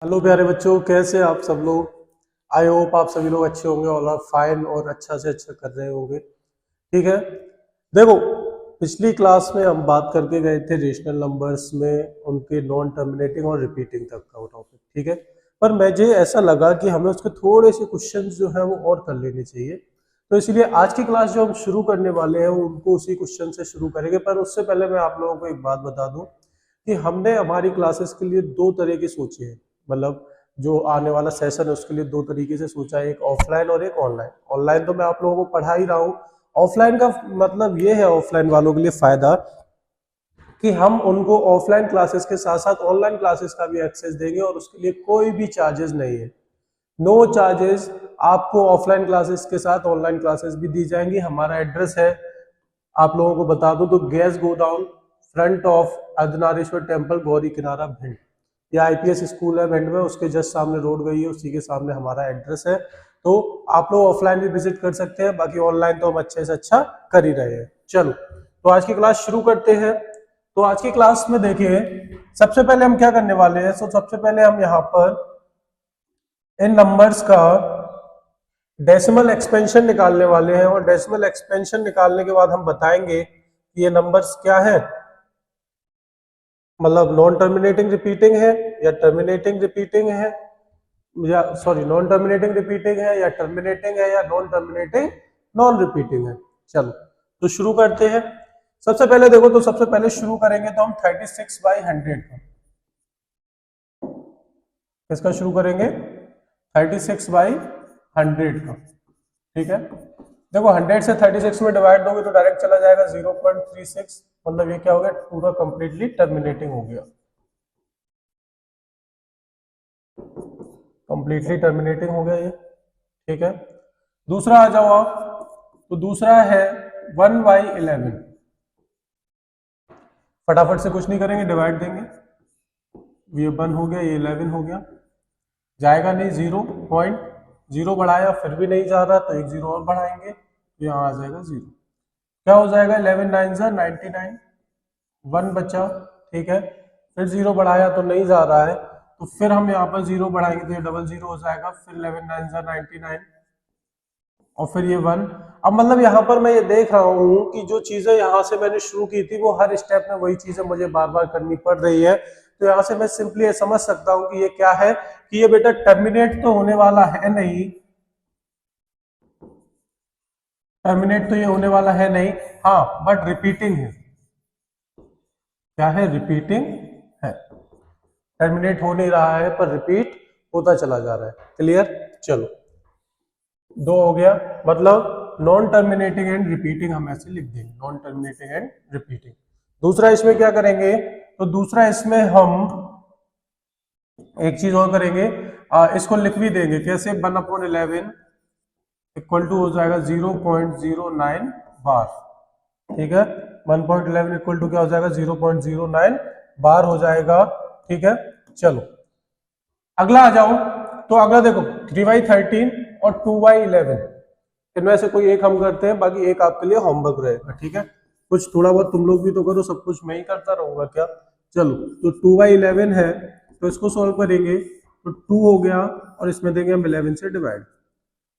Hello प्यारे बच्चों, कैसे आप सब लोग। आई होप आप सभी लोग अच्छे होंगे, ऑल आर फाइन और अच्छा से अच्छा कर रहे होंगे। ठीक है, देखो पिछली क्लास में हम बात करके गए थे रेशनल नंबर्स में उनके नॉन टर्मिनेटिंग और रिपीटिंग तक का टॉपिक। ठीक है, पर मुझे ऐसा लगा कि हमें उसके थोड़े से क्वेश्चंस जो है वो और कर लेने चाहिए, तो इसलिए आज की क्लास जो हम शुरू करने वाले हैं उनको उसी क्वेश्चन से शुरू करेंगे। पर उससे पहले मैं आप लोगों को एक बात बता दूं कि हमने हमारी क्लासेस के लिए दो तरह की सोचे हैं। मतलब जो आने वाला सेशन है उसके लिए दो तरीके से सोचा है, एक ऑफलाइन और एक ऑनलाइन। ऑनलाइन तो मैं आप लोगों को पढ़ा ही रहा हूँ। ऑफलाइन का मतलब ये है, ऑफलाइन वालों के लिए फायदा कि हम उनको ऑफलाइन क्लासेस के साथ साथ ऑनलाइन क्लासेस का भी एक्सेस देंगे और उसके लिए कोई भी चार्जेस नहीं है। नो चार्जेस आपको ऑफलाइन क्लासेस के साथ ऑनलाइन क्लासेस भी दी जाएंगी। हमारा एड्रेस है, आप लोगों को बता दूं तो gas godown front of Ardhanarishwar temple, Gauri किनारा, भिंड। ये आईपीएस स्कूल है भिंड में, उसके जस्ट सामने रोड गई है, उसी के सामने हमारा एड्रेस है। तो आप लोग ऑफलाइन भी विजिट कर सकते हैं, बाकी ऑनलाइन तो हम अच्छे से अच्छा कर ही रहे हैं। चलो तो आज की क्लास शुरू करते हैं। तो आज की क्लास में देखिए, सबसे पहले हम क्या करने वाले हैं। तो सबसे पहले हम यहाँ पर इन नंबर्स का डेसिमल एक्सपेंशन निकालने वाले हैं और डेसिमल एक्सपेंशन निकालने के बाद हम बताएंगे कि ये नंबर्स क्या है, मतलब नॉन टर्मिनेटिंग रिपीटिंग है या टर्मिनेटिंग रिपीटिंग है, या सॉरी नॉन टर्मिनेटिंग रिपीटिंग है या टर्मिनेटिंग है या नॉन टर्मिनेटिंग नॉन रिपीटिंग है। चलो तो शुरू करते हैं। सबसे पहले देखो, तो सबसे पहले शुरू करेंगे तो हम 36/100 का, किसका शुरू करेंगे, 36/100 का। ठीक है, देखो 100 से 36 में डिवाइड दोगे तो डायरेक्ट चला जाएगा 0.36, मतलब ये क्या हो गया, पूरा कंप्लीटली टर्मिनेटिंग हो गया, कंप्लीटली टर्मिनेटिंग हो गया ये। ठीक है, दूसरा आ जाओ आप, तो दूसरा है 1/11। फटाफट से कुछ नहीं करेंगे, डिवाइड देंगे, ये 1 हो गया, ये 11 हो गया, जाएगा नहीं, 0.0 बढ़ाया फिर भी नहीं जा रहा, तो एक 0 और बढ़ाएंगे, यहाँ आ जाएगा 0। क्या हो जाएगा, 11 9 99, 1 बचा। ठीक है, फिर 0 बढ़ाया तो नहीं जा रहा है, तो फिर हम यहाँ पर 0 बढ़ाएंगे तो ये 00 हो जाएगा, फिर 11 9 99 और फिर ये 1। अब मतलब यहाँ पर मैं ये देख रहा हूँ कि जो चीजें यहाँ से मैंने शुरू की थी वो हर स्टेप में वही चीजें मुझे बार बार करनी पड़ रही है। तो यहाँ से मैं सिंपली ये समझ सकता हूँ कि ये क्या है, कि ये बेटा टर्मिनेट तो होने वाला है नहीं, टर्मिनेट तो ये होने वाला है नहीं, हाँ बट रिपीटिंग है। क्या है, रिपीटिंग है। टर्मिनेट हो नहीं रहा है पर रिपीट होता चला जा रहा है। क्लियर, चलो 2 हो गया, मतलब नॉन टर्मिनेटिंग एंड रिपीटिंग हम ऐसे लिख देंगे, नॉन टर्मिनेटिंग एंड रिपीटिंग। दूसरा इसमें क्या करेंगे, तो दूसरा इसमें हम एक चीज और करेंगे, इसको लिख भी देंगे कैसे, 1/11 इक्वल टू हो जाएगा 0.09 बार। ठीक है, 1.11 इक्वल टू क्या हो जाएगा, 0.09 बार हो जाएगा। ठीक है, चलो अगला आ जाओ, तो अगला देखो 3/13 और 2/11, इनमें से कोई एक हम करते हैं, बाकी एक आपके लिए होमवर्क रहेगा। ठीक है, कुछ थोड़ा बहुत तुम लोग भी तो करो, सब कुछ मैं ही करता रहूंगा क्या। चलो तो 2/11 है, तो इसको सॉल्व करेंगे तो 2 हो गया और इसमें देंगे हम 11 से डिवाइड,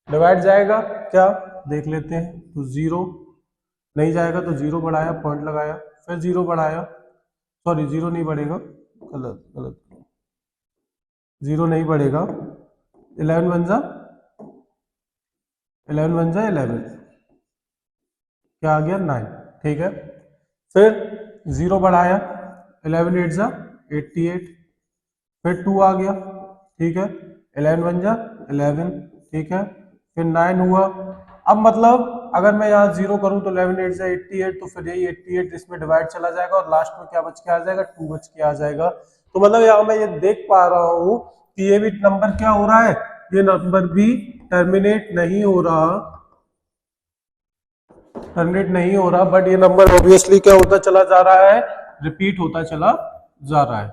डिवाइड जाएगा क्या देख लेते हैं, तो 0 नहीं जाएगा, तो 0 बढ़ाया, पॉइंट लगाया, फिर 0 बढ़ाया, सॉरी 0 नहीं बढ़ेगा, गलत गलत, 0 नहीं बढ़ेगा, 11 बन जा 11 बन जाए 11, क्या आ गया 9। ठीक है, फिर 0 बढ़ाया, 11 8 जा 88, फिर 2 आ गया। ठीक है, 11 बन जा 11। ठीक है, फिर 9 हुआ। अब मतलब अगर मैं यहाँ 0 करूँ तो 11 8 जा 88, तो फिर यही 88 इसमें डिवाइड चला जाएगा और लास्ट में क्या बच के आ जाएगा, 2 बच के आ जाएगा। तो मतलब यहाँ मैं ये देख पा रहा हूँ कि ये भी नंबर क्या हो रहा है, ये नंबर भी टर्मिनेट नहीं हो रहा, टर्मिनेट नहीं हो रहा, बट ये नंबर ऑब्वियसली क्या होता चला जा रहा है, रिपीट होता चला जा रहा है।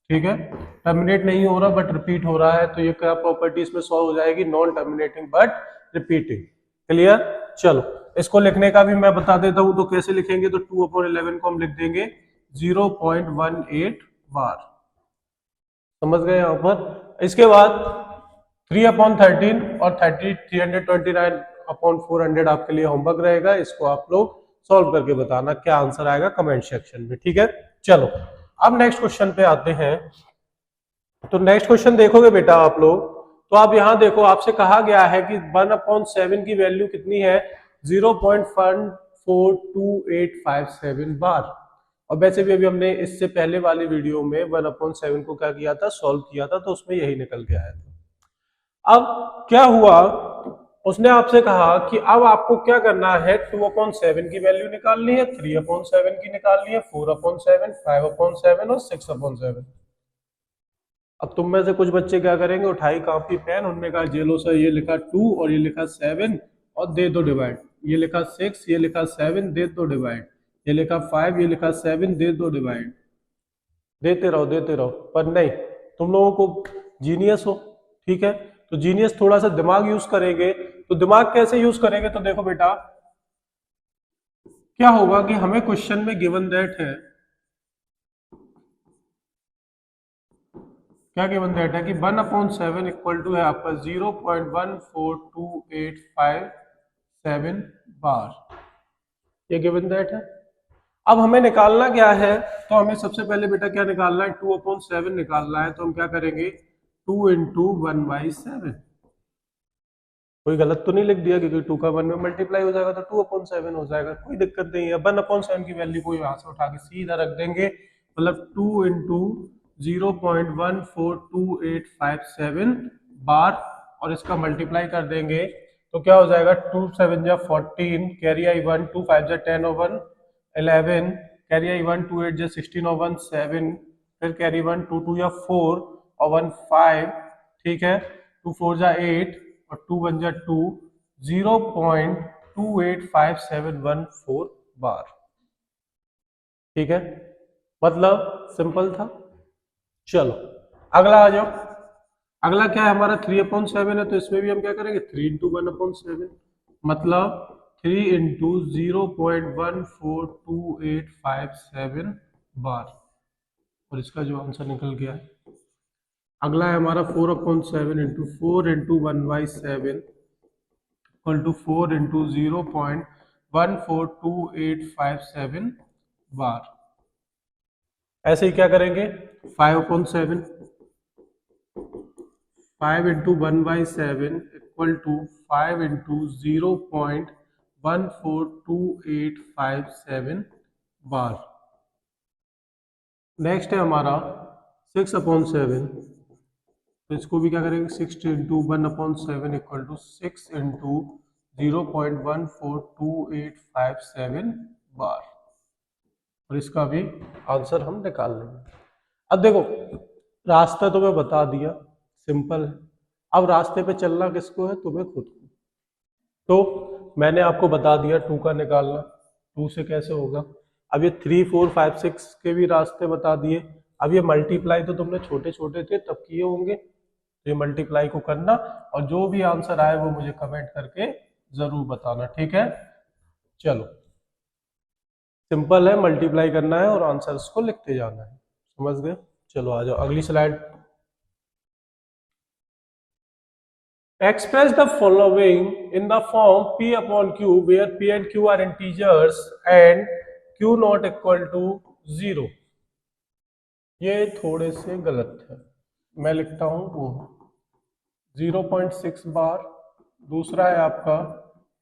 ठीक है, टर्मिनेट नहीं हो रहा बट रिपीट हो रहा है, तो ये क्या प्रॉपर्टी इसमें सॉल्व हो जाएगी, non terminating but repeating. Clear, चलो इसको लिखने का भी मैं बता देता हूं, तो कैसे लिखेंगे, तो 2/11 को हम लिख देंगे 0.18 बार, समझ गए यहाँ पर। इसके बाद 3/13 और 329/400 आपके लिए होमवर्क रहेगा। इसको आप लोग सॉल्व करके बताना क्या आंसर आएगा कमेंट सेक्शन में, ठीक है। चलो अब नेक्स्ट क्वेश्चन पे आते हैं। तो नेक्स्ट क्वेश्चन देखोगे बेटा आप लोग, तो आप यहां देखो, आपसे कहा गया है कि 1/7 की वैल्यू कितनी है, 0.14287 बार। और वैसे भी अभी हमने इससे पहले वाली वीडियो में 1/7 को क्या किया था, सॉल्व किया था, तो उसमें यही निकल के आया था। अब क्या हुआ, उसने आपसे कहा कि अब आपको क्या करना है, 2/7 की वैल्यू निकालनी है, 3/7 की निकालनी है, 4/7, 5/7 और 6/7। अब तुम में से कुछ बच्चे क्या करेंगे, उठाई कॉपी पेन, उनने कहा जेलो सर ये लिखा 2 और ये लिखा 7 और दे दो डिवाइड, ये लिखा 6, ये लिखा 7, दे दो डिवाइड, ये लिखा 5, ये लिखा 7, दे दो डिवाइड, देते रहो। पर नहीं, तुम लोगों को जीनियस हो, ठीक है, तो जीनियस थोड़ा सा दिमाग यूज करेंगे। तो दिमाग कैसे यूज करेंगे, तो देखो बेटा क्या होगा कि हमें क्वेश्चन में गिवन दैट है, क्या गिवन दैट है कि 1/7 इक्वल टू है आपका 0.14285 बार, ये गिवन दैट है। अब हमें निकालना क्या है, तो हमें सबसे पहले बेटा क्या निकालना है, 2/7 निकालना है। तो हम क्या करेंगे, 2 × 1/7। कोई गलत तो नहीं लिख दिया, क्योंकि 2 का 1 में मल्टीप्लाई हो जाएगा तो 2/7 हो जाएगा, कोई दिक्कत नहीं है। 1/7 की वैल्यू को यहाँ से उठा के सीधा रख देंगे, मतलब 2 × 0.14287 बार, और इसका मल्टीप्लाई कर देंगे तो क्या हो जाएगा, 2 7 जा 14, कैरी आई 1, 2 5 जा 10 और 1 11, कैरी आई 1, 2 8 जा 16 और 1 7, फिर कैरी 1, 2 2 या 4 और 1 5, ठीक है, 2 4 जा 8 और 2 1 जा 2, 0.285714 बार, ठीक है, मतलब सिंपल था। चलो अगला आ जाओ, अगला क्या है हमारा 3/7 है, तो इसमें भी हम क्या करेंगे, 3 × 1/7, मतलब 3 × 0.14287 बार, और इसका जो आंसर निकल गया है। अगला है हमारा 4/7 × 4 × 1/7 इक्वल टू 4 × 0.14287 बार। ऐसे ही क्या करेंगे, 5/7, 5 × 1/7 इक्वल टू 5 × 0.14287 बार। नेक्स्ट है हमारा 6/7, तो इसको भी क्या करेंगे, 6 × 1/7 इक्वल टू 6 × 0.14287 बार, और इसका भी आंसर हम निकाल लेंगे। अब देखो रास्ता तो मैं बता दिया, सिंपल है। अब रास्ते पे चलना किसको है, तुम्हें खुद को। तो मैंने आपको बता दिया 2 का निकालना, 2 से कैसे होगा। अब ये 3 4 5 6 के भी रास्ते बता दिए। अब ये मल्टीप्लाई तो तुमने छोटे छोटे थे तब किए होंगे, तो ये मल्टीप्लाई को करना, और जो भी आंसर आए वो मुझे कमेंट करके जरूर बताना, ठीक है। चलो सिंपल है, मल्टीप्लाई करना है और आंसर्स को लिखते जाना है, समझ गए। चलो आ जाओ अगली slide. Express the following in the form P/Q where P and Q are integers and Q not equal to 0। ये थोड़े से गलत है, मैं लिखता हूं वो 0.6 बार, दूसरा है आपका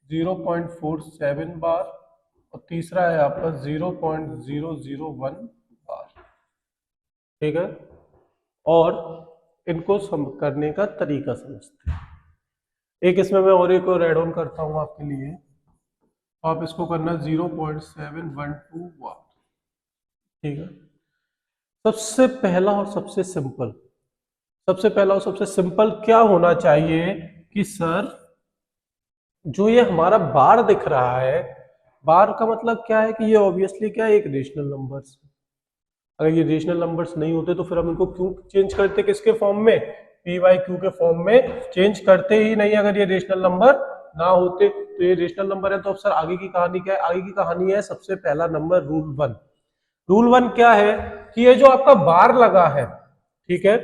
0.47 बार, और तीसरा है आपका 0.001 बार, ठीक है। और इनको करने का तरीका समझते हैं। एक इसमें मैं और एक और ऐड ऑन करता हूं आपके लिए, तो आप इसको करना 0.712 वाट, ठीक है। सबसे पहला और सबसे सिंपल क्या होना चाहिए कि सर जो ये हमारा बार दिख रहा है, बार का मतलब क्या है कि ये ऑब्वियसली क्या है, एक रेशनल नंबर्स। अगर ये रेशनल नंबर्स नहीं होते तो फिर हम इनको क्यों चेंज करते, किसके फॉर्म में, P/Q के फॉर्म में चेंज करते ही नहीं अगर ये रेशनल नंबर ना होते। तो ये रेशनल नंबर है, तो अब सर आगे की कहानी क्या है, आगे की कहानी है सबसे पहला नंबर रूल 1। रूल 1 क्या है कि ये जो आपका बार लगा है, ठीक है,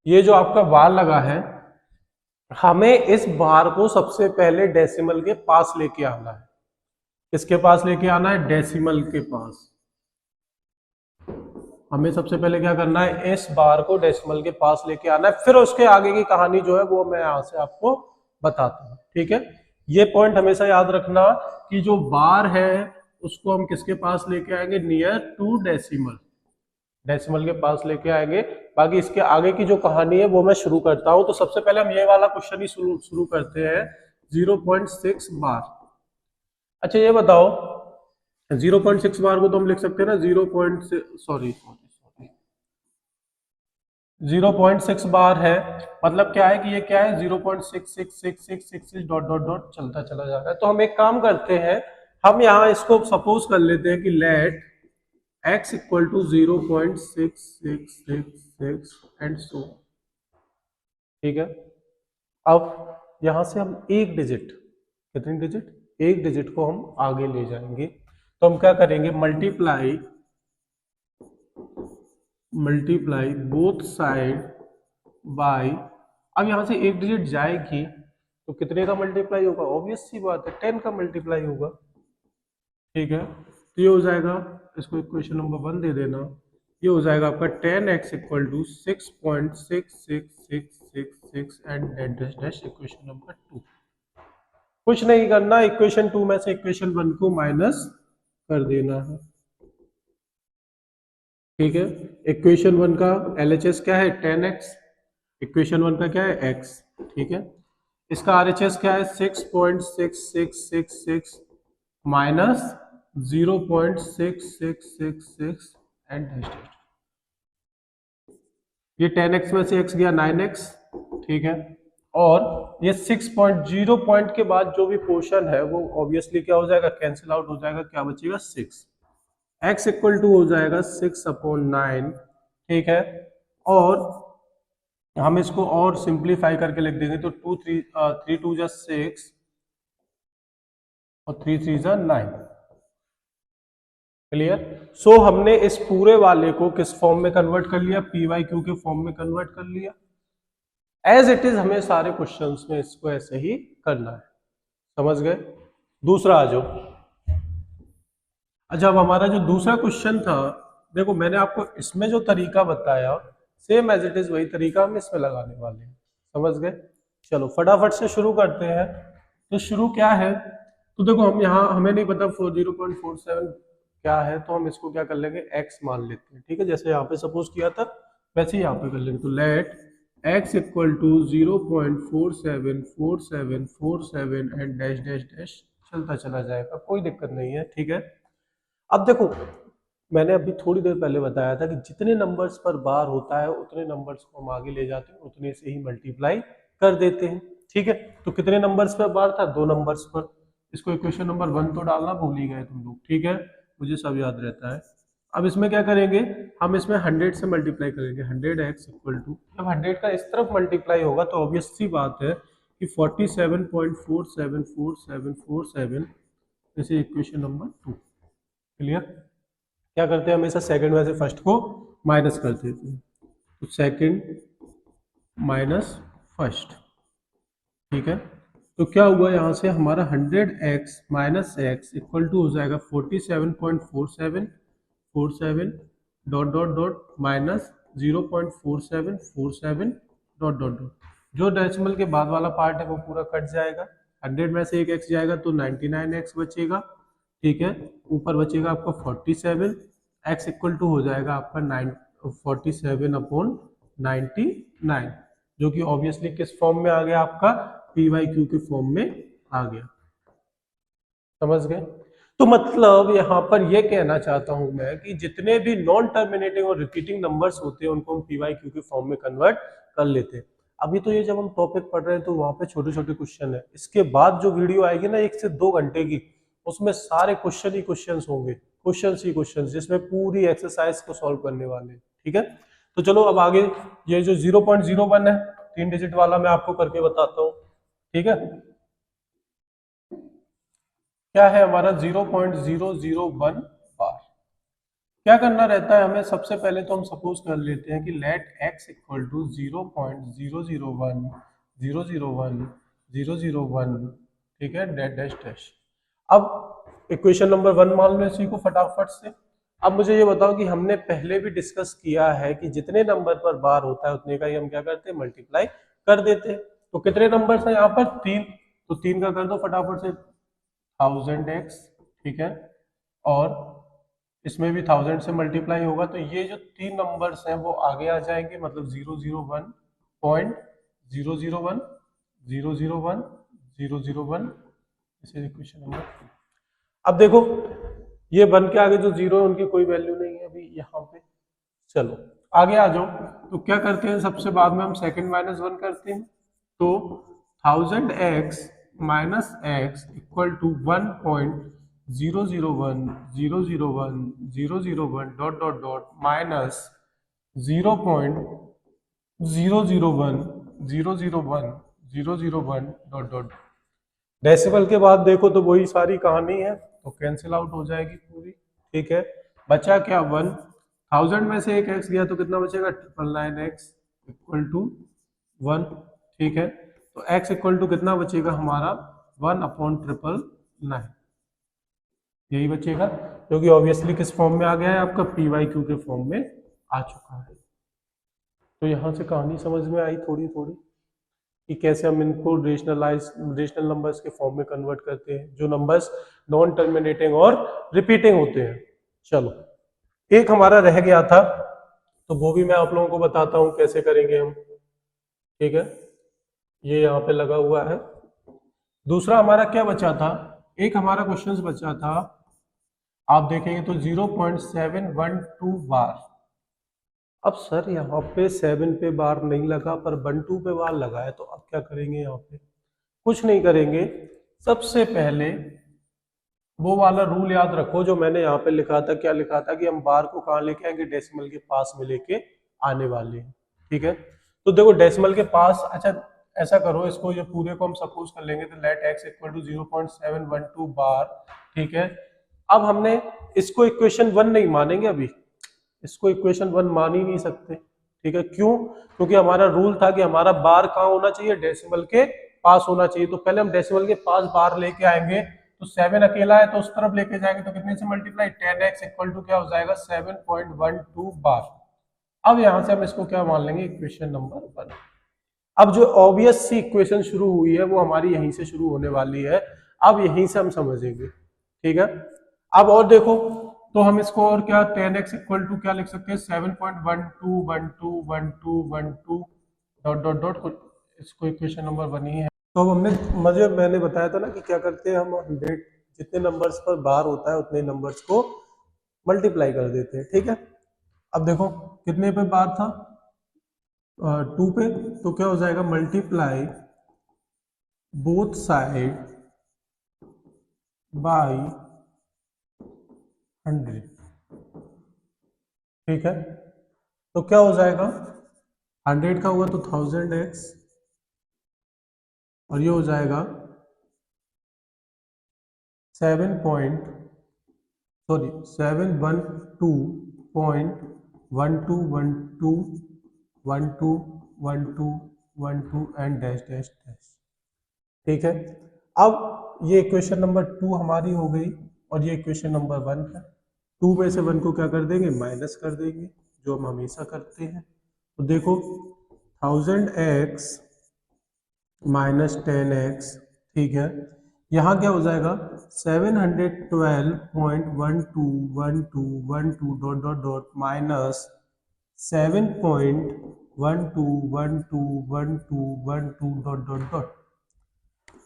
ये जो आपका बार लगा है, हमें इस बार को सबसे पहले डेसिमल के पास लेके आना है। किसके पास लेके आना है? डेसिमल के पास। हमें सबसे पहले क्या करना है? इस बार को डेसिमल के पास लेके आना है, फिर उसके आगे की कहानी जो है वो मैं यहां से आपको बताता हूं। ठीक है, ये पॉइंट हमेशा याद रखना कि जो बार है उसको हम किसके पास लेके आएंगे? नियर टू डेसिमल, डेसिमल के पास लेके आएंगे। बाकी इसके आगे की जो कहानी है वो मैं शुरू करता हूं। तो सबसे पहले हम ये वाला क्वेश्चन ही शुरू करते हैं, 0.6 बार। अच्छा ये बताओ, 0.6 बार को तो हम लिख सकते हैं ना 0.6 बार है, मतलब क्या है कि ये क्या है? 0.666666 डॉट डॉट डॉट चलता चला जा रहा है। तो हम एक काम करते हैं, हम यहाँ इसको सपोज कर लेते हैं कि let x equal to 0.6666 and so. ठीक है, अब यहां से हम एक डिजिट, कितनी डिजिट? एक डिजिट को हम आगे ले जाएंगे। तो हम क्या करेंगे? मल्टीप्लाई बोथ साइड बाय, अब यहां से एक डिजिट जाएगी तो कितने का मल्टीप्लाई होगा? ऑब्वियस सी बात है, 10 का मल्टीप्लाई होगा। ठीक है, तो ये हो जाएगा, इसको इक्वेशन नंबर 1 दे देना। ये हो जाएगा आपका 10x equal to 6.66666 and dash dash equation number 2। कुछ नहीं करना, इक्वेशन 2 में से इक्वेशन 1 को माइनस कर देना है। ठीक है, इक्वेशन 1 का LHS क्या है? 10x। इक्वेशन 1 का क्या है? x। ठीक है, इसका RHS क्या है? 6.6666 माइनस 0.6666 एंड डैश डैश। ये 10x में से x गया 9x। ठीक है, और ये 6.0 पॉइंट के बाद जो भी पोर्शन है वो ऑब्वियसली क्या हो जाएगा? कैंसिल आउट हो जाएगा। क्या बचेगा? 6। x इक्वल टू हो जाएगा 6/9। ठीक है, और हम इसको और सिंप्लीफाई करके लिख देंगे तो 3 2 जा 6 और 3 3 जा 9। क्लियर? सो हमने इस पूरे वाले को किस फॉर्म में कन्वर्ट कर लिया? PYQ के फॉर्म में कन्वर्ट कर लिया। एज इट इज हमें सारे क्वेश्चंस में इसको ऐसे ही करना है। समझ गए? दूसरा आ जाओ। अच्छा, अब हमारा जो दूसरा क्वेश्चन था, देखो मैंने आपको इसमें जो तरीका बताया सेम एज इट इज वही तरीका हम इसमें लगाने वाले हैं। समझ गए? चलो फटाफट से शुरू करते हैं। तो शुरू क्या है? तो देखो हम यहाँ, हमें नहीं पता 0.47 क्या है, तो हम इसको क्या कर लेंगे? x मान लेते हैं। ठीक है, जैसे यहाँ पे सपोज किया था वैसे ही यहाँ पे कर लेंगे। तो let x equal to 0.474747 and dash dash dash चलता चला जाएगा, कोई दिक्कत नहीं है। ठीक है, अब देखो मैंने अभी थोड़ी देर पहले बताया था कि जितने नंबर्स पर बार होता है उतने नंबर्स को हम आगे ले जाते हैं, उतने से ही मल्टीप्लाई कर देते हैं। ठीक है, तो कितने नंबर्स पर बार था? 2 नंबर्स पर। इसको इक्वेशन नंबर 1 तो डालना भूल ही गए तुम लोग। ठीक है, मुझे सब याद रहता है। अब इसमें क्या करेंगे? हम इसमें 100 से मल्टीप्लाई करेंगे। 100x इक्वल टू, जब 100 का इस तरफ मल्टीप्लाई होगा तो ऑब्वियस सी बात है कि 47.474747, जैसे इक्वेशन नंबर 2। क्लियर? क्या करते हैं? हमेशा सेकंड में से फर्स्ट को माइनस कर देते हैं। तो सेकंड माइनस फर्स्ट। ठीक है, तो क्या हुआ? यहां से हमारा 100x minus x equal to हो जाएगा 47.4747 dot dot dot minus 0.4747 dot dot dot. जो डेसिमल के बाद वाला पार्ट है वो पूरा कट जाएगा। 100 में से एक x जाएगा तो 99x बचेगा। ठीक है, ऊपर बचेगा आपका 47। x इक्वल टू हो जाएगा आपका 47/99, जो कि ऑब्वियसली किस फॉर्म में आ गया? आपका PYQ के फॉर्म में आ गया। समझ गए? तो मतलब यहां पर यह कहना चाहता हूं मैं कि जितने भी नॉन टर्मिनेटिंग और रिपीटिंग नंबर्स होते हैं उनको हम PYQ के फॉर्म में कन्वर्ट कर लेते हैं। अभी तो ये जब हम टॉपिक पढ़ रहे हैं तो वहां पे छोटे छोटे क्वेश्चन है। इसके बाद जो वीडियो आएगी ना 1 से 2 घंटे की, उसमें सारे क्वेश्चन ही क्वेश्चन होंगे, क्वेश्चन ही क्वेश्चन, जिसमें पूरी एक्सरसाइज को सॉल्व करने वाले हैं। ठीक है, तो चलो अब आगे ये जो 0.01 है 3 डिजिट वाला मैं आपको करके बताता हूँ। ठीक है, क्या है हमारा 0.001 बार। क्या करना रहता है हमें, सबसे पहले तो हम सपोज कर लेते हैं कि लेट x इक्वल टू 0.001 ठीक है, डैश डैश डैश। अब इक्वेशन नंबर 1 मान लो इसी को फटाफट से। अब मुझे ये बताओ कि हमने पहले भी डिस्कस किया है कि जितने नंबर पर बार होता है उतने का ही हम क्या करते हैं, मल्टीप्लाई कर देते हैं। तो कितने नंबर हैं यहाँ पर, 3, तो 3 का कर दो फटाफट से 1000x, ठीक है, और इसमें भी 1000 से मल्टीप्लाई होगा, तो ये जो 3 नंबर्स हैं वो आगे आ जाएंगे, मतलब 001.001 001 001, दिस इज इक्वेशन नंबर 2। अब देखो ये 1 के आगे जो 0 है उनकी कोई वैल्यू नहीं है अभी यहाँ पे। चलो आगे आ जाओ, तो क्या करते हैं, सबसे बाद में हम सेकंड माइनस 1 करते हैं, तो 1000x minus x equal to 1.001 dot dot dot minus 0.001 dot dot. Decimal के बाद देखो तो वही सारी कहानी है, तो कैंसिल आउट हो जाएगी पूरी, ठीक है। बचा क्या, 1, 1000 में से एक x गया तो कितना बचेगा, 999x इक्वल टू 1, ठीक है। तो x इक्वल टू कितना बचेगा हमारा, 1/999, यही बचेगा, क्योंकि ऑब्वियसली किस फॉर्म में आ गया है आपका, PYQ के फॉर्म में आ चुका है। तो यहाँ से कहानी समझ में आई थोड़ी थोड़ी कि कैसे हम इनको रेशनल नंबर्स के फॉर्म में कन्वर्ट करते हैं, जो नंबर्स नॉन टर्मिनेटिंग और रिपीटिंग होते हैं। चलो एक हमारा रह गया था, तो वो भी मैं आप लोगों को बताता हूं कैसे करेंगे हम, ठीक है, ये यहाँ पे लगा हुआ है। दूसरा हमारा क्या बचा था, एक हमारा क्वेश्चन बचा था, आप देखेंगे तो 0.712 बार। अब सर यहाँ पे 7 पे बार नहीं लगा पर 12 पे बार लगा है, तो अब क्या करेंगे, यहाँ पे कुछ नहीं करेंगे। सबसे पहले वो वाला रूल याद रखो जो मैंने यहाँ पे लिखा था, क्या लिखा था कि हम बार को कहाँ लेके आएंगे, डेसिमल के पास में लेके आने वाले हैं, ठीक है। तो देखो डेसिमल के पास, अच्छा ऐसा करो, इसको ये पूरे को हम सपोज कर लेंगे, तो लेट x इक्वल टू 0.712 बार, ठीक है। अब हमने इसको इक्वेशन 1 नहीं मानेंगे अभी, इसको इक्वेशन 1 मान ही नहीं सकते, ठीक है। क्यों, क्योंकि हमारा रूल था कि हमारा बार कहाँ होना चाहिए, डेसिमल के पास होना चाहिए। तो पहले हम डेसिमल के पास बार लेके आएंगे, तो 7 अकेला है तो उस तरफ लेके जाएंगे, तो कितने से मल्टीप्लाई, 10x इक्वल टू क्या हो जाएगा, 7.12 बार। अब यहां से हम इसको क्या मान लेंगे, इक्वेशन नंबर 1। अब जो ऑब्वियस सी इक्वेशन शुरू हुई है वो हमारी यहीं से शुरू होने वाली है, अब यहीं से हम समझेंगे, ठीक है। अब और देखो, तो हम इसको और क्या, 10x इक्वल टू क्या लिख सकते हैं, 7.12121212 डॉट डॉट डॉट, इसको इक्वेशन नंबर 1 ही है। तो अब मैंने बताया था ना कि क्या करते हैं हम, 100 जितने नंबर्स पर बार होता है उतने नंबर्स को मल्टीप्लाई कर देते हैं, ठीक है। अब देखो कितने पे बार था, 2 पे, तो क्या हो जाएगा, मल्टीप्लाई बोथ साइड बाई 100, ठीक है। तो क्या हो जाएगा, 100 का हुआ तो 1000x, और ये हो जाएगा 712.121212 एंड डैश डैश डैश, ठीक है। अब ये इक्वेशन नंबर 2 हमारी हो गई, और ये इक्वेशन नंबर 1 है। 2 में से 1 को क्या कर देंगे, माइनस कर देंगे, जो हम हमेशा करते हैं। तो देखो 1000x माइनस 10x, ठीक है। यहाँ क्या हो जाएगा, 712.121212 dot dot dot minus 7.121212 dot dot dot.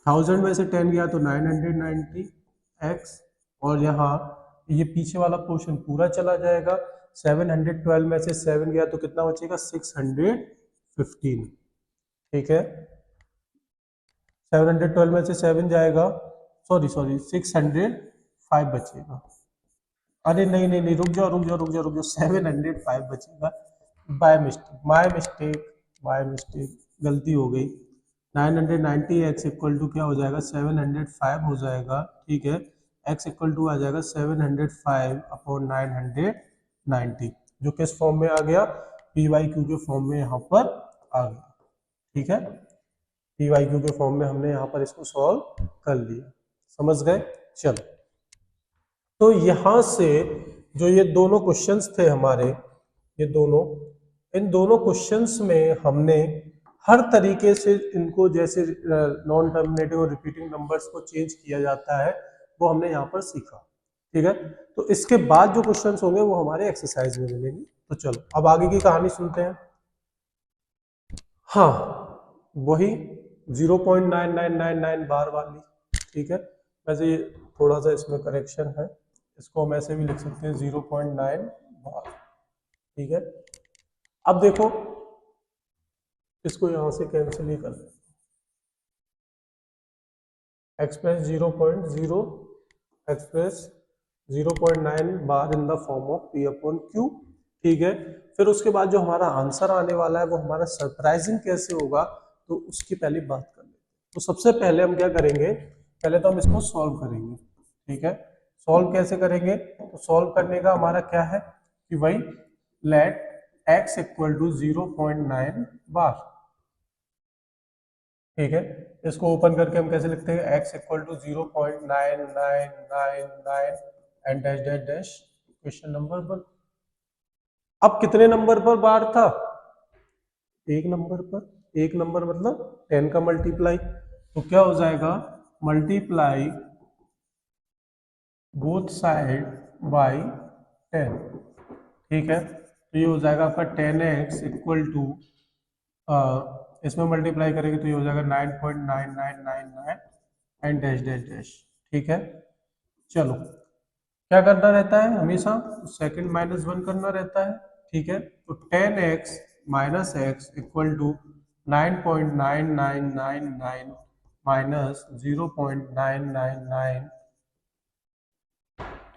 1000 में से 10 गया तो 990x, और यहाँ ये पीछे वाला पोर्शन पूरा चला जाएगा। 712 में से 7 गया तो कितना बचेगा, 615, ठीक है। 712 में से 7 जाएगा, सॉरी 605 बचेगा। अरे नहीं नहीं नहीं, रुक जाओ 705 बचेगा, बाय मिस्टेक गलती हो गई। 990x इक्वल टू क्या हो जाएगा, 705 हो जाएगा, ठीक है। x इक्वल टू आ जाएगा 705 अपॉन 990, 90, जो किस फॉर्म में आ गया, पी वाई क्यू के फॉर्म में यहाँ पर आ गया। ठीक है, पी वाई क्यू के फॉर्म में हमने यहाँ पर इसको सॉल्व कर लिया। समझ गए? चलो, तो यहां से जो ये दोनों क्वेश्चंस थे हमारे, ये दोनों, इन दोनों क्वेश्चंस में हमने हर तरीके से इनको, जैसे नॉन टर्मिनेटिव और रिपीटिंग नंबर्स को चेंज किया जाता है, वो हमने यहाँ पर सीखा। ठीक है, तो इसके बाद जो क्वेश्चंस होंगे वो हमारे एक्सरसाइज में मिलेंगे। तो चलो अब आगे की कहानी सुनते हैं। हाँ, वही 0.9999 बार वाली। ठीक है, वैसे ये थोड़ा सा इसमें करेक्शन है, इसको हम ऐसे भी लिख सकते हैं 0.9 बार। ठीक है, अब देखो इसको यहां से कैंसिल ही कर दें, express 0.0 express 0.9 bar in the form of P upon Q. ठीक है, फिर उसके बाद जो हमारा आंसर आने वाला है वो हमारा सरप्राइजिंग कैसे होगा, तो उसकी पहली बात कर लेते हैं। तो सबसे पहले हम क्या करेंगे, पहले तो हम इसको सॉल्व करेंगे। ठीक है, सॉल्व कैसे करेंगे, तो सॉल्व करने का हमारा क्या है कि भाई लेट x इक्वल टू 0.9 बार। ठीक है, इसको ओपन करके हम कैसे लिखते हैं, x equal to 0.9999 and dash dash dash question number 1। अब कितने नंबर पर बार था, एक नंबर पर। एक नंबर मतलब 10 का मल्टीप्लाई, तो क्या हो जाएगा, मल्टीप्लाई बोथ साइड बाई 10। ठीक है, तो ये हो जाएगा आपका 10x इक्वल टू, इसमें मल्टीप्लाई करेंगे तो ये हो जाएगा 9.9999 एंड डैश डैश डैश। ठीक है, चलो क्या करना रहता है हमेशा, सेकंड माइनस 1 करना रहता है। ठीक है, तो 10x minus x equal to 9.9999 minus 0.999।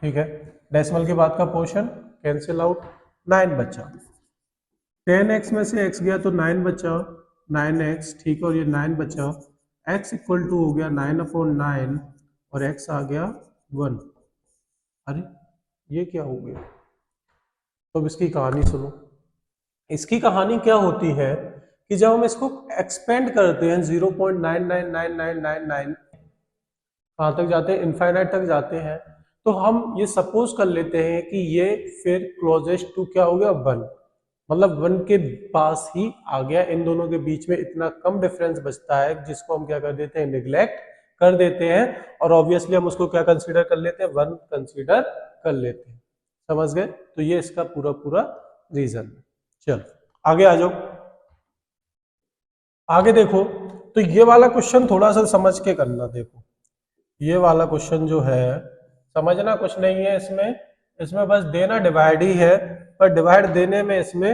ठीक है, डेसिमल के बाद का पोर्शन कैंसिल आउट, 9 बचा। 10x में से x गया तो 9 बचा, 9x। ठीक है, और ये 9 बचा, x इक्वल टू हो गया 9/9 और x आ गया 1। अरे ये क्या हो गया, तो अब इसकी कहानी सुनो। इसकी कहानी क्या होती है कि जब हम इसको एक्सपेंड करते हैं 0.999999 कहाँ तक जाते हैं, इनफाइनाइट तक जाते हैं, तो हम ये सपोज कर लेते हैं कि ये फिर क्लोजेस्ट टू क्या हो गया, 1, मतलब 1 के पास ही आ गया। इन दोनों के बीच में इतना कम डिफरेंस बचता है जिसको हम क्या कर देते हैं, निग्लेक्ट कर देते हैं, और ऑब्वियसली हम उसको क्या कंसीडर कर लेते हैं, 1 कंसीडर कर लेते हैं। समझ गए? तो ये इसका पूरा पूरा रीजन है। चलो आगे आ जाओ, आगे देखो। तो ये वाला क्वेश्चन थोड़ा सा समझ के करना। देखो ये वाला क्वेश्चन जो है, समझना कुछ नहीं है इसमें, इसमें बस देना डिवाइड ही है, पर डिवाइड देने में इसमें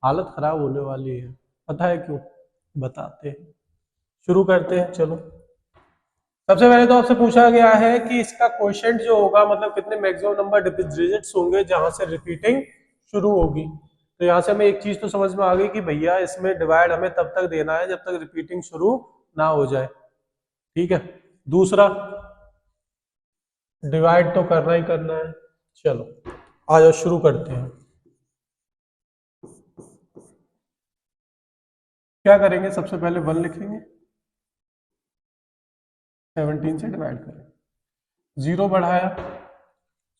हालत खराब होने वाली है। पता है क्यों, बताते हैं, शुरू करते हैं। चलो सबसे पहले तो आपसे पूछा गया है कि इसका क्वोशिएंट जो होगा, मतलब कितने मैक्सिमम नंबर डिजिट्स होंगे जहां से रिपीटिंग शुरू होगी। तो यहां से हमें एक चीज तो समझ में आ गई कि भैया इसमें डिवाइड हमें तब तक देना है जब तक रिपीटिंग शुरू ना हो जाए। ठीक है, दूसरा डिवाइड तो करना ही करना है। चलो आ जाओ शुरू करते हैं। क्या करेंगे, सबसे पहले 1 लिखेंगे, 17 से डिवाइड करें, 0 बढ़ाया,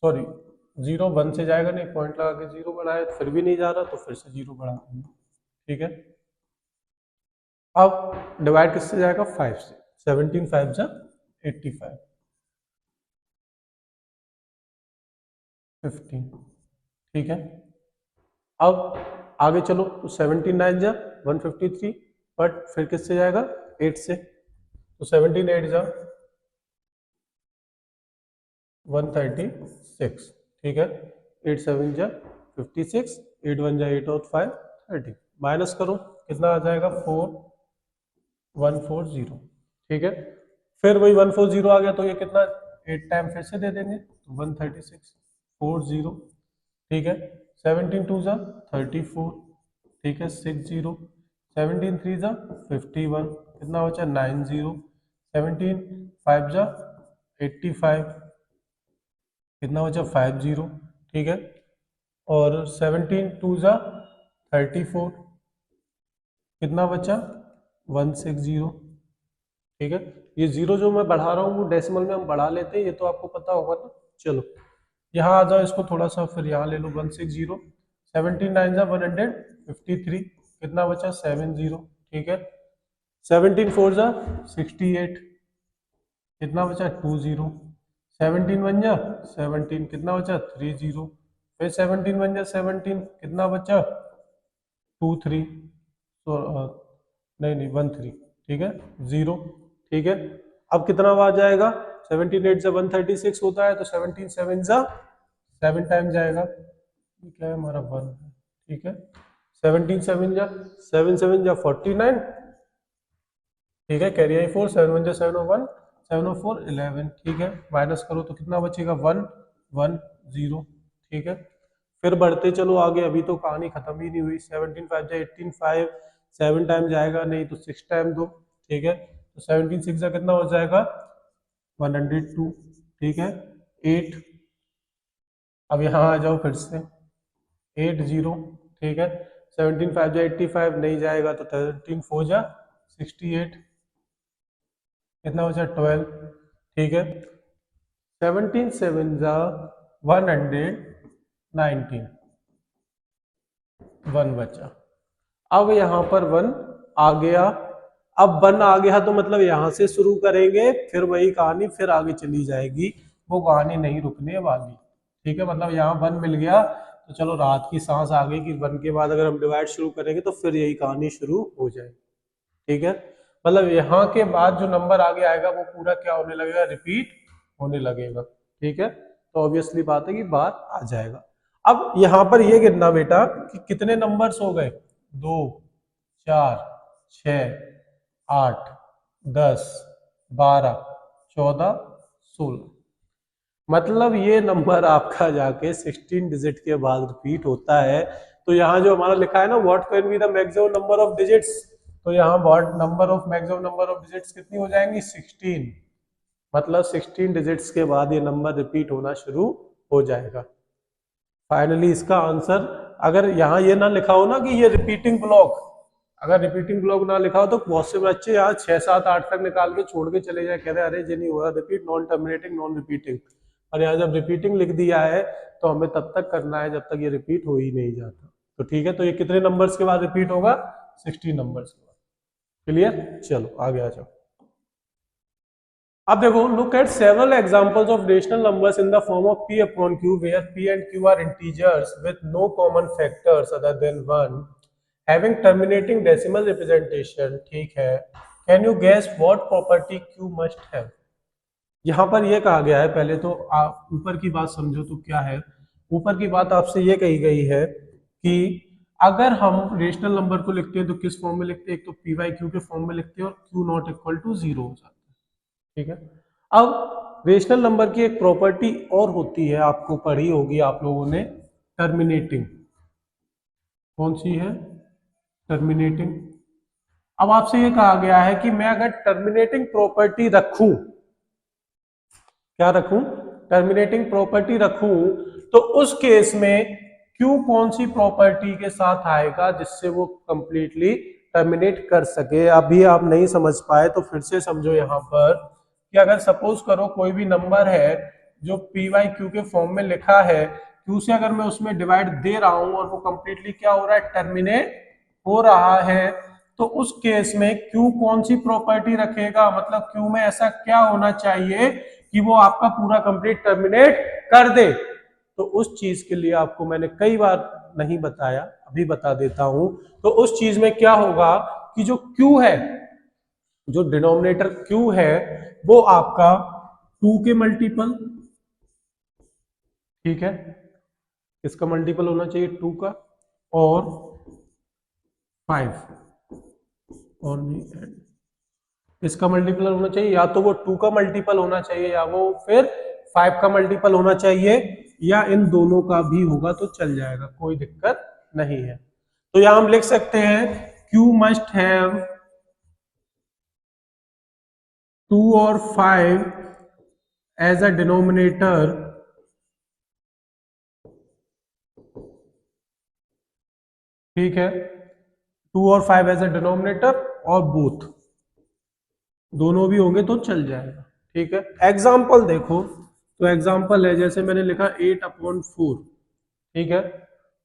सॉरी 0 1 से जाएगा नहीं, पॉइंट लगा के 0 बढ़ाया, फिर भी नहीं जा रहा, तो फिर से 0 बढ़ा देंगे। ठीक है, अब डिवाइड किससे जाएगा, 5 से, 17 5 जा 85, 15। ठीक है, अब आगे चलो, तो 17 9 जा 153, बट फिर किससे जाएगा, 8 से, तो 17 8 जा 136। ठीक है, 8 7 जा 56, 8 1 जा 8 और 5 30, माइनस करो कितना आ जाएगा, 4140। ठीक है, फिर वही 140 आ गया, तो ये कितना 8 टाइम फिर से दे देंगे, तो 136 40। ठीक है, 17 2 जा 34। ठीक है, 60, 17 3 जा 51, कितना बचा 90, 17 5 जा 85, कितना बचा 50। ठीक है, और 17 टू जा 34, कितना बचा 160। ठीक है, ये जीरो जो मैं बढ़ा रहा हूँ वो डेसिमल में हम बढ़ा लेते हैं, ये तो आपको पता होगा ना। चलो यहाँ आ जाओ, इसको थोड़ा सा फिर यहाँ ले लो 160, 17 9 जा 153, कितना बचा 70। ठीक है, 17 4 जा 68, कितना बचा 20, 17 1 जा 17, कितना बचा 30, फिर 17 1 जा 17, कितना बचा 23, तो नहीं नहीं 13, ठीक है 0। ठीक है, अब कितना आ जाएगा, 17 8 जा 136 होता है, तो 17 7 जा 7 टाइम जाएगा, ये क्या है हमारा 1 है। ठीक है, 17 7 जा 7 7 जा 49, ठीक है, कैरी आई 4, 7 1 जा 701, 704 11। ठीक है, माइनस करो तो कितना बचेगा 1 1 0। ठीक है, फिर बढ़ते चलो आगे, अभी तो कहानी खत्म ही नहीं हुई। 17 5 जा 18, 5 7 टाइम जाएगा, नहीं तो 6 टाइम दो। ठीक है, तो 17 6 जा कितना हो जाएगा 102। ठीक है, 8, अब यहाँ आ जाओ फिर से 80। ठीक है, 17 5 जा 85, नहीं जाएगा तो 13 4 जा 68, कितना बचा 12। ठीक है, 17 7 जा 119, 1 बचा। अब यहाँ पर 1 आ गया, अब 1 आ गया तो मतलब यहाँ से शुरू करेंगे, फिर वही कहानी फिर आगे चली जाएगी, वो कहानी नहीं रुकने वाली। ठीक है, मतलब यहाँ 1 मिल गया तो चलो रात की सांस आ गई कि 1 के बाद अगर हम डिवाइड शुरू करेंगे तो फिर यही कहानी शुरू हो जाएगी। ठीक है, मतलब यहाँ के बाद जो नंबर आगे आएगा वो पूरा क्या होने लगेगा, रिपीट होने लगेगा। ठीक है, तो ऑब्वियसली बात है कि बार आ जाएगा। अब यहाँ पर ये गिनना बेटा कि कितने नंबर्स हो गए, 2 4 6 8 10 12 14 16, मतलब ये नंबर आपका जाके 16 डिजिट के बाद रिपीट होता है। तो यहाँ जो हमारा लिखा है ना, what can be the maximum number of digits, तो यहाँ what number of maximum number of digits कितनी हो जाएंगी 16, मतलब 16 डिजिट्स के बाद ये नंबर रिपीट होना शुरू हो जाएगा। फाइनली इसका आंसर, अगर यहाँ ये ना लिखा हो ना कि ये रिपीटिंग ब्लॉक, अगर रिपीटिंग ब्लॉक ना लिखा हो तो बहुत से बच्चे यहाँ 6 7 8 तक निकाल के छोड़ के चले जाए, कह रहे अरे ये नहीं हो रहा repeat, non terminating non repeating. और यहाँ जब रिपीटिंग लिख दिया है तो हमें तब तक करना है जब तक ये रिपीट हो ही नहीं जाता। तो ठीक है, तो ये कितने नंबर्स के बाद रिपीट होगा, 16 नंबर्स के बाद। क्लियर, चलो आगे आ जाओ। अब देखो, look at several examples of rational numbers in the form of p upon q where p and q are integers with no common factors other than 1 having terminating decimal representation. ठीक है, can you guess what property q must have. यहाँ पर यह कहा गया है, पहले तो आप ऊपर की बात समझो तो क्या है, ऊपर की बात आपसे ये कही गई है कि अगर हम रेशनल नंबर को लिखते हैं तो किस फॉर्म में लिखते हैं, एक तो पी वाई क्यू के फॉर्म में लिखते हैं और क्यू नॉट इक्वल टू 0 हो जाता है। ठीक है, अब रेशनल नंबर की एक प्रॉपर्टी और होती है, आपको पढ़ी होगी आप लोगों ने, टर्मिनेटिंग। कौन सी है, टर्मिनेटिंग। अब आपसे ये कहा गया है कि मैं अगर टर्मिनेटिंग प्रॉपर्टी रखूं, क्या रखूं, टर्मिनेटिंग प्रॉपर्टी रखूं, तो उस केस में क्यू कौन सी प्रॉपर्टी के साथ आएगा जिससे वो कंप्लीटली टर्मिनेट कर सके। अभी आप नहीं समझ पाए तो फिर से समझो। यहाँ पर कि अगर सपोज करो कोई भी नंबर है जो पी वाई क्यू के फॉर्म में लिखा है, क्यू से अगर मैं उसमें डिवाइड दे रहा हूं और वो कंप्लीटली क्या हो रहा है, टर्मिनेट हो रहा है, तो उस केस में क्यू कौन सी प्रॉपर्टी रखेगा, मतलब क्यू में ऐसा क्या होना चाहिए कि वो आपका पूरा कंप्लीट टर्मिनेट कर दे। तो उस चीज के लिए आपको मैंने कई बार नहीं बताया, अभी बता देता हूं। तो उस चीज में क्या होगा कि जो Q है, जो डिनोमिनेटर Q है, वो आपका 2 के मल्टीपल, ठीक है, इसका मल्टीपल होना चाहिए 2 का, और 5, और नहीं, इसका मल्टीपल होना चाहिए, या तो वो 2 का मल्टीपल होना चाहिए या वो फिर 5 का मल्टीपल होना चाहिए, या इन दोनों का भी होगा तो चल जाएगा, कोई दिक्कत नहीं है। तो यहां हम लिख सकते हैं Q मस्ट हैव 2 और 5 एज अ डिनोमिनेटर ठीक है, 2 और 5 एज ए डिनोमिनेटर और बोथ दोनों भी होंगे तो चल जाएगा। ठीक है, एग्जाम्पल देखो, तो एग्जाम्पल है जैसे मैंने लिखा 8/4। ठीक है,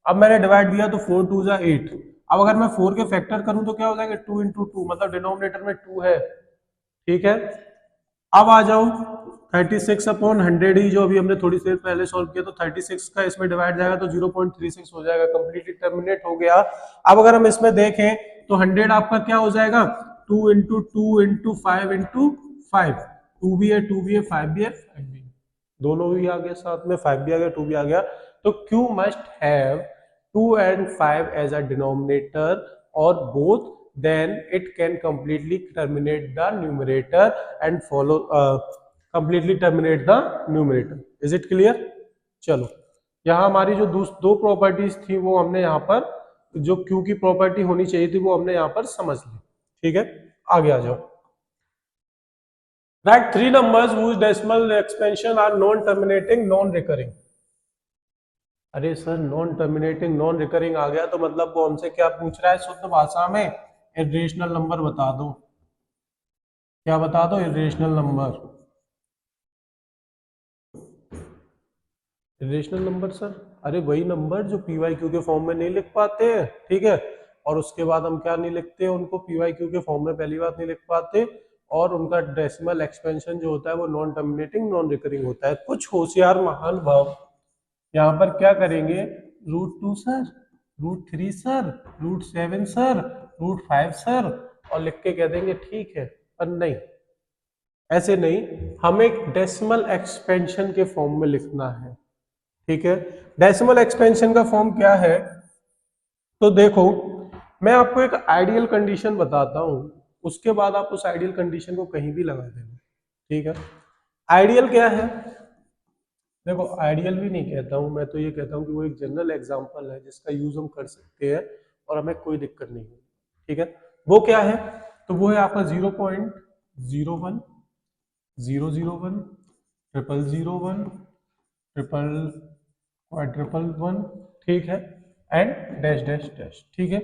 अब मैंने डिवाइड दिया तो 4 2 जा 8। अब अगर मैं 4 के फैक्टर करूं तो क्या हो जाएगा, 2 इंटू 2, मतलब डिनोमिनेटर में 2 है। ठीक है, अब आ जाओ 36/100 ही जो अभी हमने थोड़ी देर पहले सॉल्व किया, तो 36 का इसमें डिवाइड जाएगा तो 0.36 हो जाएगा, कंप्लीटली टर्मिनेट हो गया। अब अगर हम इसमें देखें तो 100 आपका क्या हो जाएगा, 2 इंटू 2 इंटू 5 इंटू 5, 2 भी है 2 भी है 5 भी है 5 भी है, दोनों भी आ गया साथ में, 5 भी आ गया 2 भी आ गया। तो Q must have 2 and 5 as a denominator or both, then it can completely terminate the numerator and follow completely terminate the numerator. Is it clear? चलो, यहाँ हमारी जो दो प्रॉपर्टीज थी वो हमने यहाँ पर, जो Q की प्रॉपर्टी होनी चाहिए थी वो हमने यहाँ पर समझ ली। ठीक है, आगे आ जाओ। Write 3 numbers whose decimal expansion are non-terminating, non-recurring. अरे sir, non terminating non recurring आ गया तो मतलब वो हमसे क्या पूछ रहा है शुद्ध भाषा में, इरेशनल नंबर बता दो। क्या बता दो, irrational number. Irrational number sir, अरे वही नंबर जो पी वाई क्यू के फॉर्म में नहीं लिख पाते हैं। ठीक है, और उसके बाद हम क्या नहीं लिखते, उनको पी वाई क्यू के फॉर्म में पहली बात नहीं लिख पाते, और उनका डेसिमल एक्सपेंशन जो होता है वो नॉन टर्मिनेटिंग नॉन रिकरिंग होता है। कुछ होशियार महान भाव यहाँ पर क्या करेंगे, √2 सर, √3 सर, √7 सर, √5 सर, और लिख के कह देंगे ठीक है। पर नहीं, ऐसे नहीं, हमें डेसिमल एक्सपेंशन के फॉर्म में लिखना है। ठीक है, डेसिमल एक्सपेंशन का फॉर्म क्या है, तो देखो मैं आपको एक आइडियल कंडीशन बताता हूं, उसके बाद आप उस आइडियल कंडीशन को कहीं भी लगा देना। ठीक है, आइडियल क्या है, देखो आइडियल भी नहीं कहता हूं मैं, तो ये कहता हूं कि वो एक जनरल एग्जांपल है जिसका यूज हम कर सकते हैं और हमें कोई दिक्कत नहीं है। ठीक है, वो क्या है, तो वो है आपका 0.01 001 001 ट्रिपल क्वाड्रिपल 1। ठीक है, एंड डैश डैश डैश। ठीक है,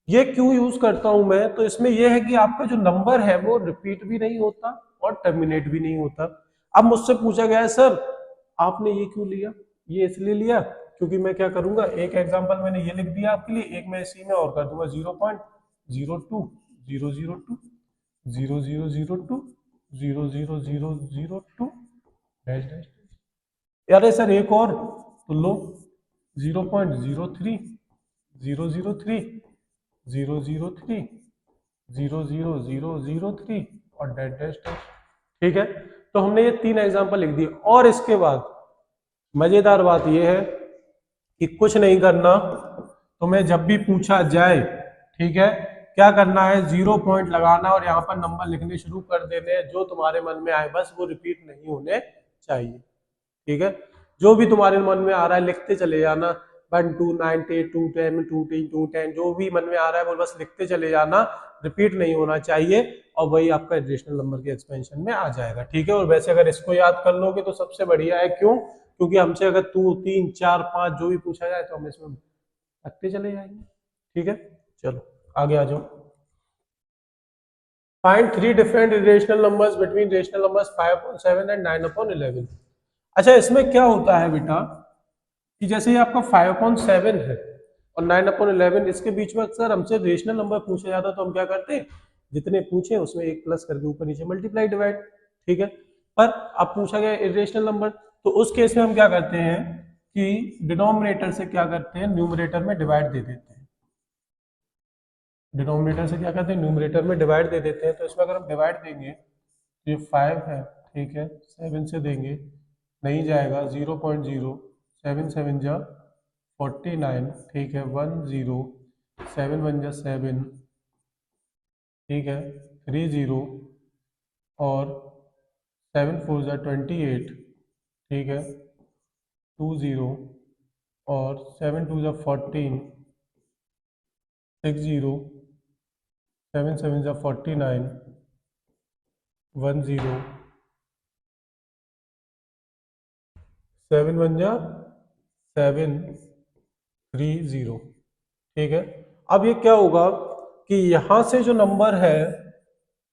ये क्यों यूज करता हूं मैं, तो इसमें यह है कि आपका जो नंबर है वो रिपीट भी नहीं होता और टर्मिनेट भी नहीं होता। अब मुझसे पूछा गया है सर आपने ये क्यों लिया, ये इसलिए लिया क्योंकि मैं क्या करूंगा, एक एग्जांपल मैंने ये लिख दिया आपके लिए, एक मैं इसी में और कर दूंगा 0.02 002 0002 00002 डैश डैश। अरे सर एक और, तो लो 0.03 003 003 00003 और डैश डैश डैश। ठीक है, तो हमने ये 3 एग्जांपल लिख दिए, और इसके बाद मजेदार बात यह है कि कुछ नहीं करना, तुम्हें जब भी पूछा जाए, ठीक है, क्या करना है, 0 पॉइंट लगाना और यहाँ पर नंबर लिखने शुरू कर देने हैं, जो तुम्हारे मन में आए, बस वो रिपीट नहीं होने चाहिए। ठीक है, जो भी तुम्हारे मन में आ रहा है लिखते चले जाना, 1 2 9 8 2 10 2 10 2 10, जो भी मन में आ रहा है वो बस लिखते चले जाना, रिपीट नहीं होना चाहिए, और वही आपका रेशनल नंबर के एक्सपेंशन में आ जाएगा। ठीक है, और वैसे अगर इसको याद कर लोगे तो सबसे बढ़िया है, क्यों, क्योंकि हमसे अगर 2 3 4 5 जो भी पूछा जाए तो हम इसमें रखते चले जाएंगे। ठीक है, चलो आगे आ जाओ। Find 3 different irrational numbers between rational numbers 5/7 and 9/11। अच्छा, इसमें क्या होता है बेटा कि जैसे ये आपका 5/7 है और 9/11, इसके बीच में अक्सर हमसे रेशनल नंबर पूछा जाता है, तो हम क्या करते हैं, जितने पूछे उसमें एक प्लस करके ऊपर नीचे मल्टीप्लाई डिवाइड। ठीक है, पर अब पूछा गया इरेशनल नंबर, तो उस केस में हम क्या करते हैं कि डिनोमिनेटर से क्या करते हैं, न्यूमरेटर में डिवाइड दे देते हैं। डिनोमिनेटर से क्या करते हैं, न्यूमरेटर में डिवाइड दे देते हैं। तो इसमें अगर हम डिवाइड देंगे तो ये 5 है, ठीक है, 7 से देंगे नहीं जाएगा, 0.0 7 7 जा 49, ठीक है, 10 7 1 जा 7, ठीक है, 30 और 7 4 जा 28, ठीक है, 20 और 7 2 जा 14, 60 7 7 जा 49, 10 7 1 जा 7 30। ठीक है, अब ये क्या होगा कि यहां से जो नंबर है,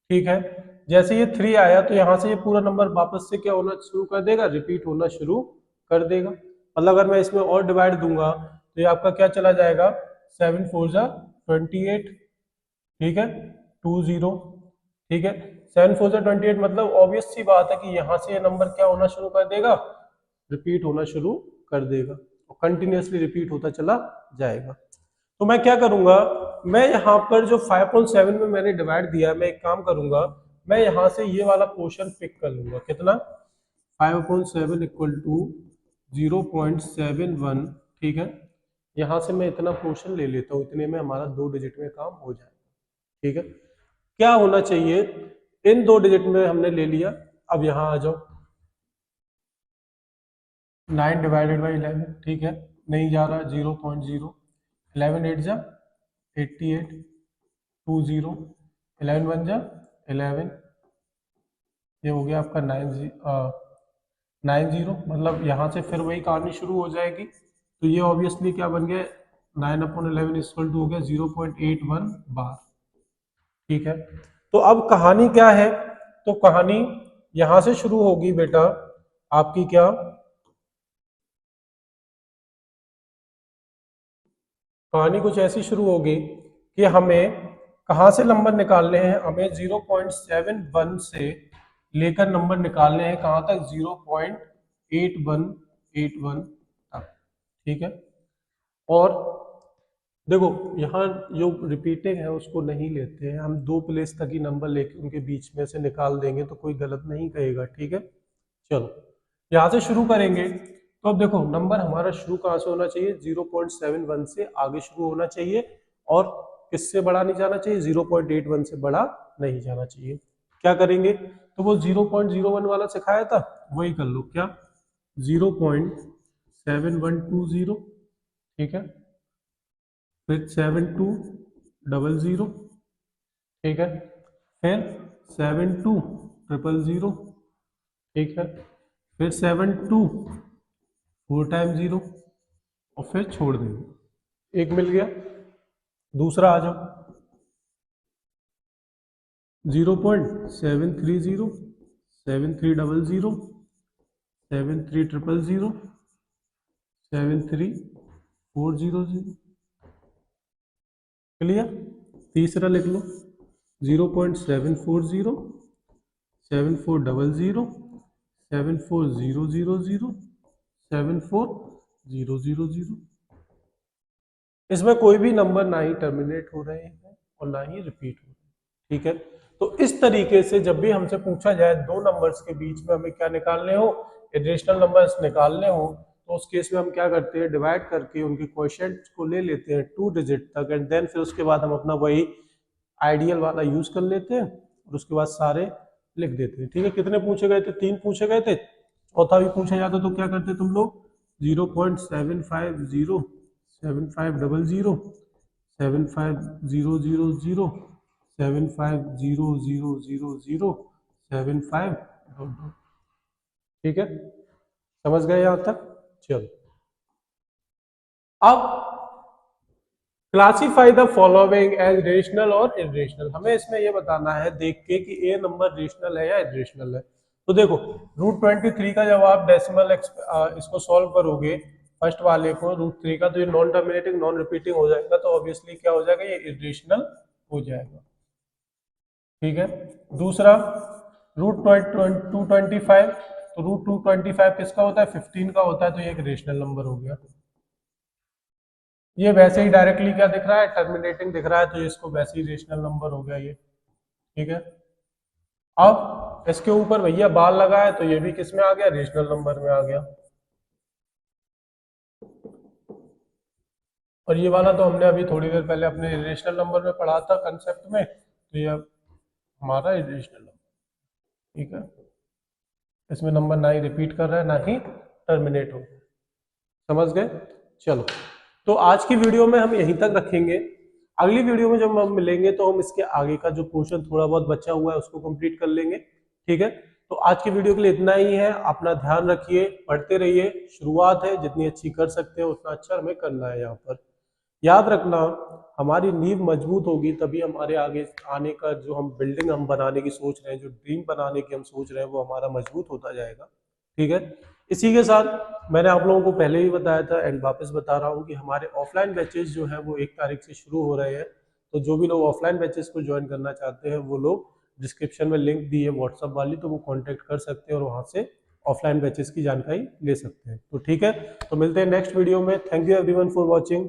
ठीक है, जैसे ये 3 आया तो यहां से ये पूरा नंबर वापस से क्या होना शुरू कर देगा, रिपीट होना शुरू कर देगा। मतलब अगर मैं इसमें और डिवाइड दूंगा तो ये आपका क्या चला जाएगा, 7 4 जा 28, ठीक है, 20, ठीक है, 7 4 जा 28, मतलब ऑब्वियस सी बात है कि यहां से ये नंबर क्या होना शुरू कर देगा, रिपीट होना शुरू कर देगा और कंटिन्यूअसली रिपीट होता चला जाएगा। तो मैं क्या करूंगा, मैं यहाँ पर जो 5.7 में मैंने डिवाइड दिया है, मैं एक काम करूंगा, मैं यहाँ से ये वाला पोर्शन पिक कर लूंगा, कितना, 5.7 इक्वल टू 0.71, ठीक है, यहाँ से मैं इतना पोर्शन ले लेता हूँ, इतने में हमारा 2 डिजिट में काम हो जाएगा, ठीक है। क्या होना चाहिए, इन 2 डिजिट में हमने ले लिया, अब यहाँ आ जाओ, 9 डिवाइडेड बाई 11, ठीक है, नहीं जा रहा, 0.0, 11 8 जा 88, 20, 11 1 जा 11, ये हो गया आपका 90, मतलब यहाँ से फिर वही कहानी शुरू हो जाएगी। तो ये ऑब्वियसली क्या बन गया, 9/11 इक्वल टू हो गया 0.81 बार, ठीक है। तो अब कहानी क्या है, तो कहानी यहां से शुरू होगी बेटा आपकी, क्या, कहानी कुछ ऐसी शुरू होगी कि हमें कहां से नंबर निकालने हैं, हमें 0.71 से लेकर नंबर निकालने हैं कहां तक, 0.8181 तक, ठीक है। और देखो यहाँ जो रिपीटिंग है उसको नहीं लेते हैं हम, 2 प्लेस तक ही नंबर लेके उनके बीच में से निकाल देंगे तो कोई गलत नहीं कहेगा, ठीक है। चलो यहाँ से शुरू करेंगे, तो अब देखो नंबर हमारा शुरू कहाँ से होना चाहिए, 0.71 से आगे शुरू होना चाहिए, और किससे बड़ा नहीं जाना चाहिए, 0.81 से बड़ा नहीं जाना चाहिए। क्या करेंगे, तो वो 0.01 वाला सिखाया था वही कर लो, क्या, 0.7120, ठीक है, फिर 7200, ठीक है, फिर 7200, ठीक है, फिर 72 4 टाइम 0 और फिर छोड़ देंगे, एक मिल गया। दूसरा आ जाओ, 0.730, 7300, 7300, 73400, क्लियर। तीसरा लिख लो, 0.740, 7400, 74000, 74000। इसमें कोई भी नंबर ना ही टर्मिनेट हो रहे हैं और ना ही रिपीट हो रहे हैं, ठीक है। तो इस तरीके से जब भी हमसे पूछा जाए 2 नंबर्स के बीच में हमें क्या निकालने हो, इरेशनल नंबर्स निकालने हो, तो उस केस में हम क्या करते हैं, डिवाइड करके उनके क्वोशिएंट को ले लेते हैं 2 डिजिट तक, एंड देन फिर उसके बाद हम अपना वही आइडियल वाला यूज कर लेते हैं और उसके बाद सारे लिख देते हैं, ठीक है। कितने पूछे गए थे, 3 पूछे गए थे, चौथा भी पूछा जाता तो क्या करते तुम लोग, 0.750, 7500, 75000, 75000, 75, ठीक है, समझ गए यहां तक। चलो अब classify the following as rational और इरेशनल, हमें इसमें यह बताना है देख के कि ए नंबर रेशनल है या इरेशनल है। तो देखो √23 का जब आप डेसिमल इसको सॉल्व करोगे फर्स्ट वाले को √3 का, तो ये नॉन टर्मिनेटिंग नॉन रिपीटिंग हो जाएगा, तो ऑब्वियसली क्या हो जाएगा, ये इरेशनल हो जाएगा, ठीक है। दूसरा √225, तो √225 किसका होता है, 15 का होता है, तो ये एक रेशनल नंबर हो गया। ये वैसे ही डायरेक्टली क्या दिख रहा है, टर्मिनेटिंग दिख रहा है, तो इसको वैसे ही रेशनल नंबर हो गया ये, ठीक है। अब इसके ऊपर भैया बाल लगा है, तो ये भी किस में आ गया, रेशनल नंबर में आ गया। और ये वाला तो हमने अभी थोड़ी देर पहले अपने रेशनल नंबर में पढ़ा था कंसेप्ट में, तो ये हमारा रेशनल नंबर, ठीक है। इसमें नंबर ना ही रिपीट कर रहा है ना ही टर्मिनेट हो, समझ गए। चलो तो आज की वीडियो में हम यहीं तक रखेंगे, अगली वीडियो में जब हम मिलेंगे तो हम इसके आगे का जो पोर्शन थोड़ा बहुत बचा हुआ है उसको कंप्लीट कर लेंगे, ठीक है। तो आज की वीडियो के लिए इतना ही है, अपना ध्यान रखिए, पढ़ते रहिए, शुरुआत है, जितनी अच्छी कर सकते हैं उतना अच्छा हमें करना है यहाँ पर। याद रखना, हमारी नींव मजबूत होगी तभी हमारे आगे आने का जो हम बिल्डिंग हम बनाने की सोच रहे हैं, जो ड्रीम बनाने की हम सोच रहे हैं, वो हमारा मजबूत होता जाएगा। ठीक है, इसी के साथ मैंने आप लोगों को पहले ही बताया था एंड वापस बता रहा हूँ कि हमारे ऑफलाइन बैचेस जो है वो 1 तारीख से शुरू हो रहे हैं। तो जो भी लोग ऑफलाइन बैचेस को ज्वाइन करना चाहते हैं वो लोग डिस्क्रिप्शन में लिंक दी है व्हाट्सएप वाली, तो वो कांटेक्ट कर सकते हैं और वहां से ऑफलाइन बैचेस की जानकारी ले सकते हैं। तो ठीक है, तो मिलते हैं नेक्स्ट वीडियो में। Thank you everyone for watching.